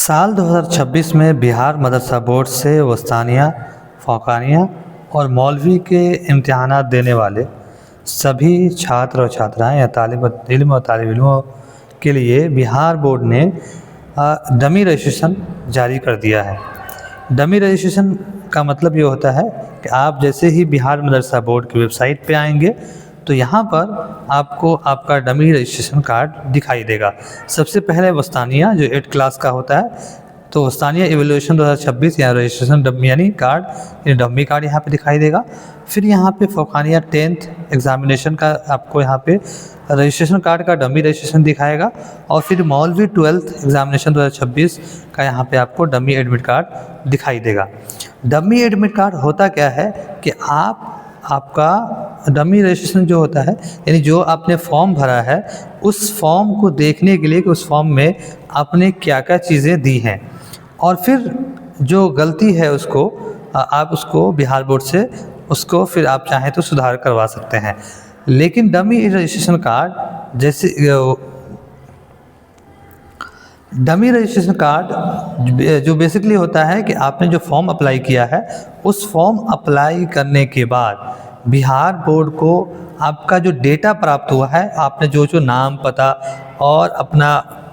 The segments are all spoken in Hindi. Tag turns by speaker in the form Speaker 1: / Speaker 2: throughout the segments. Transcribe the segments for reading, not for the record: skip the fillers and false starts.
Speaker 1: साल 2026 में बिहार मदरसा बोर्ड से वस्तानिया, फ़ौक़ानिया और मौलवी के इम्तिहानात देने वाले सभी छात्र और छात्राएं या तालिब इल्म और तालिब इल्मों के लिए बिहार बोर्ड ने डमी रजिस्ट्रेशन जारी कर दिया है। डमी रजिस्ट्रेशन का मतलब ये होता है कि आप जैसे ही बिहार मदरसा बोर्ड की वेबसाइट पे आएंगे तो यहाँ पर आपको आपका डमी रजिस्ट्रेशन कार्ड दिखाई देगा। सबसे पहले वस्तानिया जो 8 क्लास का होता है, तो वस्तानिया इवैल्यूएशन 2026 या रजिस्ट्रेशन डमी यानी कार्ड, ये डमी कार्ड यहाँ पे दिखाई देगा। फिर यहाँ पे फ़ौक़ानिया 10th एग्ज़ामिनेशन का आपको यहाँ पे रजिस्ट्रेशन कार्ड का डमी रजिस्ट्रेशन दिखाएगा। और फिर मौलवी 12th एग्ज़ामिनेशन 2026 का यहाँ पे आपको डमी एडमिट कार्ड दिखाई देगा। डमी एडमिट कार्ड होता क्या है कि आपका डमी रजिस्ट्रेशन जो होता है यानी जो आपने फॉर्म भरा है उस फॉर्म को देखने के लिए कि उस फॉर्म में आपने क्या क्या चीज़ें दी हैं, और फिर जो गलती है उसको आप उसको बिहार बोर्ड से उसको फिर आप चाहें तो सुधार करवा सकते हैं। लेकिन डमी रजिस्ट्रेशन कार्ड जैसे डमी रजिस्ट्रेशन कार्ड जो बेसिकली होता है कि आपने जो फॉर्म अप्लाई किया है उस फॉर्म अप्लाई करने के बाद बिहार बोर्ड को आपका जो डेटा प्राप्त हुआ है, आपने जो नाम, पता और अपना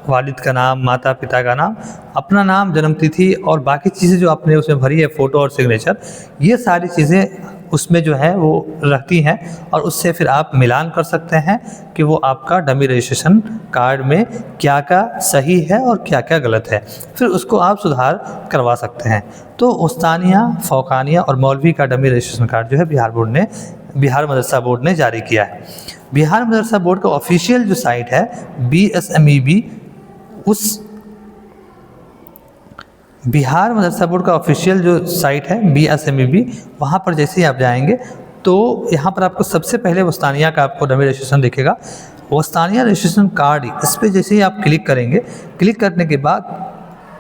Speaker 1: वालिद का नाम, माता पिता का नाम, अपना नाम, जन्मतिथि और बाकी चीज़ें जो आपने उसमें भरी है, फ़ोटो और सिग्नेचर, ये सारी चीज़ें उसमें जो है वो रहती हैं और उससे फिर आप मिलान कर सकते हैं कि वो आपका डमी रजिस्ट्रेशन कार्ड में क्या क्या सही है और क्या क्या गलत है, फिर उसको आप सुधार करवा सकते हैं। तो वस्तानिया, फ़ौक़ानिया और मौलवी का डमी रजिस्ट्रेशन कार्ड जो है बिहार मदरसा बोर्ड ने जारी किया है। बिहार मदरसा बोर्ड का ऑफिशियल जो साइट है BSMEB, उस बिहार मदरसा बोर्ड का ऑफिशियल जो साइट है BSMEB, वहाँ पर जैसे ही आप जाएंगे तो यहाँ पर आपको सबसे पहले वस्तानिया का आपको डमी रजिस्ट्रेशन दिखेगा। वस्तानिया रजिस्ट्रेशन कार्ड, इस पर जैसे ही आप क्लिक करेंगे, क्लिक करने के बाद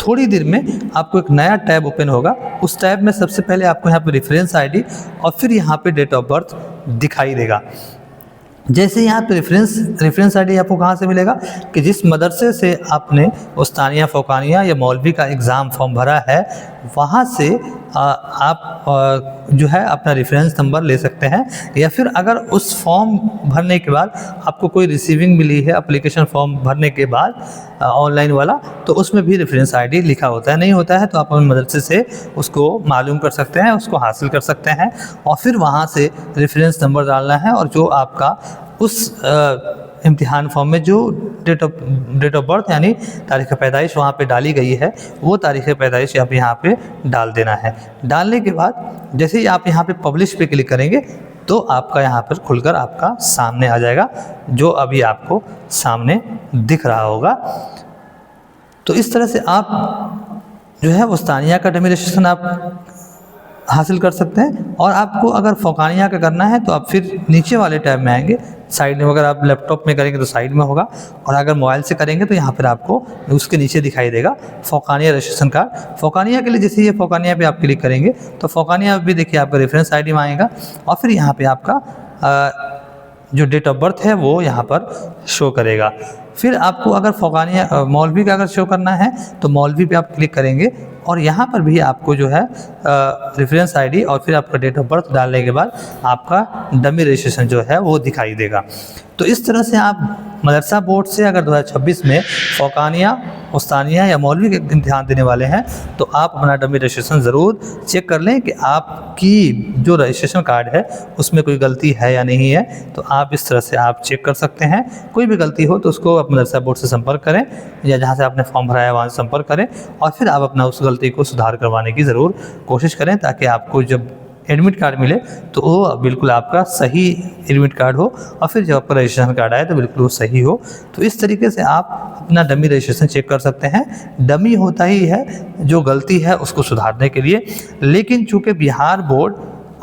Speaker 1: थोड़ी देर में आपको एक नया टैब ओपन होगा। उस टैब में सबसे पहले आपको यहाँ पे रेफरेंस आईडी और फिर यहाँ पे डेट ऑफ बर्थ दिखाई देगा। जैसे यहाँ पे रेफरेंस आईडी आपको कहाँ से मिलेगा कि जिस मदरसे से आपने वस्तानिया, फ़ौक़ानिया या मौलवी का एग्ज़ाम फॉर्म भरा है वहाँ से आप जो है अपना रेफरेंस नंबर ले सकते हैं, या फिर अगर उस फॉर्म भरने के बाद आपको कोई रिसीविंग मिली है एप्लीकेशन फॉर्म भरने के बाद ऑनलाइन वाला, तो उसमें भी रेफरेंस आईडी लिखा होता है। नहीं होता है तो आप अपने मदरसे से उसको मालूम कर सकते हैं, उसको हासिल कर सकते हैं और फिर वहाँ से रेफरेंस नंबर डालना है और जो आपका उस इम्तिहान फॉर्म में जो डेट ऑफ बर्थ यानी तारीख़ पैदाइश वहाँ पे डाली गई है वो तारीख़ पैदाइश आप यहाँ पे डाल देना है। डालने के बाद जैसे ही आप यहाँ पे पब्लिश पे क्लिक करेंगे तो आपका यहाँ पर खुलकर आपका सामने आ जाएगा, जो अभी आपको सामने दिख रहा होगा। तो इस तरह से आप जो है वस्तानिया का डमी रजिस्ट्रेशन आप हासिल कर सकते हैं। और आपको अगर फ़ौक़ानिया का करना है तो आप फिर नीचे वाले टैब में आएंगे, साइड में, अगर आप लैपटॉप में करेंगे तो साइड में होगा और अगर मोबाइल से करेंगे तो यहाँ पर आपको उसके नीचे दिखाई देगा फ़ौक़ानिया रजिस्ट्रेशन कार्ड। फ़ौक़ानिया के लिए जैसे ये फ़ौक़ानिया पे आप क्लिक करेंगे तो फ़ौक़ानिया भी देखिए आपका रेफरेंस आईडी में आएगा और फिर यहाँ पे आपका जो डेट ऑफ बर्थ है वो यहाँ पर शो करेगा। फिर आपको अगर फ़ौक़ानिया मौलवी का अगर शो करना है तो मौलवी पे आप क्लिक करेंगे और यहाँ पर भी आपको जो है रेफरेंस आईडी और फिर आपका डेट ऑफ बर्थ डालने के बाद आपका डमी रजिस्ट्रेशन जो है वो दिखाई देगा। तो इस तरह से आप मदरसा बोर्ड से अगर 2026 में फ़ौक़ानिया, वस्तानिया या मौलवी के इम्तिहान देने वाले हैं तो आप अपना डमी रजिस्ट्रेशन ज़रूर चेक कर लें कि आपकी जो रजिस्ट्रेशन कार्ड है उसमें कोई गलती है या नहीं है। तो आप इस तरह से आप चेक कर सकते हैं। कोई भी गलती हो तो उसको आप मदरसा बोर्ड से संपर्क करें या जहाँ से आपने फॉर्म भराया वहाँ से संपर्क करें और फिर आप अपना उस गलती को सुधार करवाने की ज़रूर कोशिश करें, ताकि आपको जब एडमिट कार्ड मिले तो वो बिल्कुल आपका सही एडमिट कार्ड हो और फिर जब आपका रजिस्ट्रेशन कार्ड आए तो बिल्कुल वो सही हो। तो इस तरीके से आप अपना डमी रजिस्ट्रेशन चेक कर सकते हैं। डमी होता ही है जो गलती है उसको सुधारने के लिए, लेकिन चूँकि बिहार बोर्ड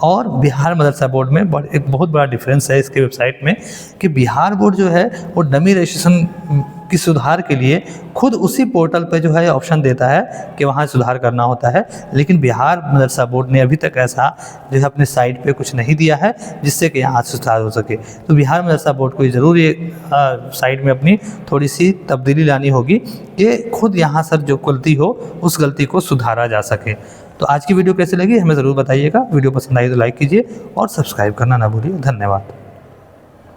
Speaker 1: और बिहार मदरसा बोर्ड में एक बहुत बड़ा डिफरेंस है इसके वेबसाइट में कि बिहार बोर्ड जो है वो डमी रजिस्ट्रेशन कि सुधार के लिए खुद उसी पोर्टल पे जो है ऑप्शन देता है कि वहाँ सुधार करना होता है। लेकिन बिहार मदरसा बोर्ड ने अभी तक ऐसा जो है अपने साइट पे कुछ नहीं दिया है जिससे कि यहाँ सुधार हो सके। तो बिहार मदरसा बोर्ड को ज़रूर ये साइट में अपनी थोड़ी सी तब्दीली लानी होगी कि खुद यहाँ सर जो गलती हो उस गलती को सुधारा जा सके। तो आज की वीडियो कैसी लगी हमें ज़रूर बताइएगा। वीडियो पसंद आई तो लाइक कीजिए और सब्सक्राइब करना ना भूलिए। धन्यवाद।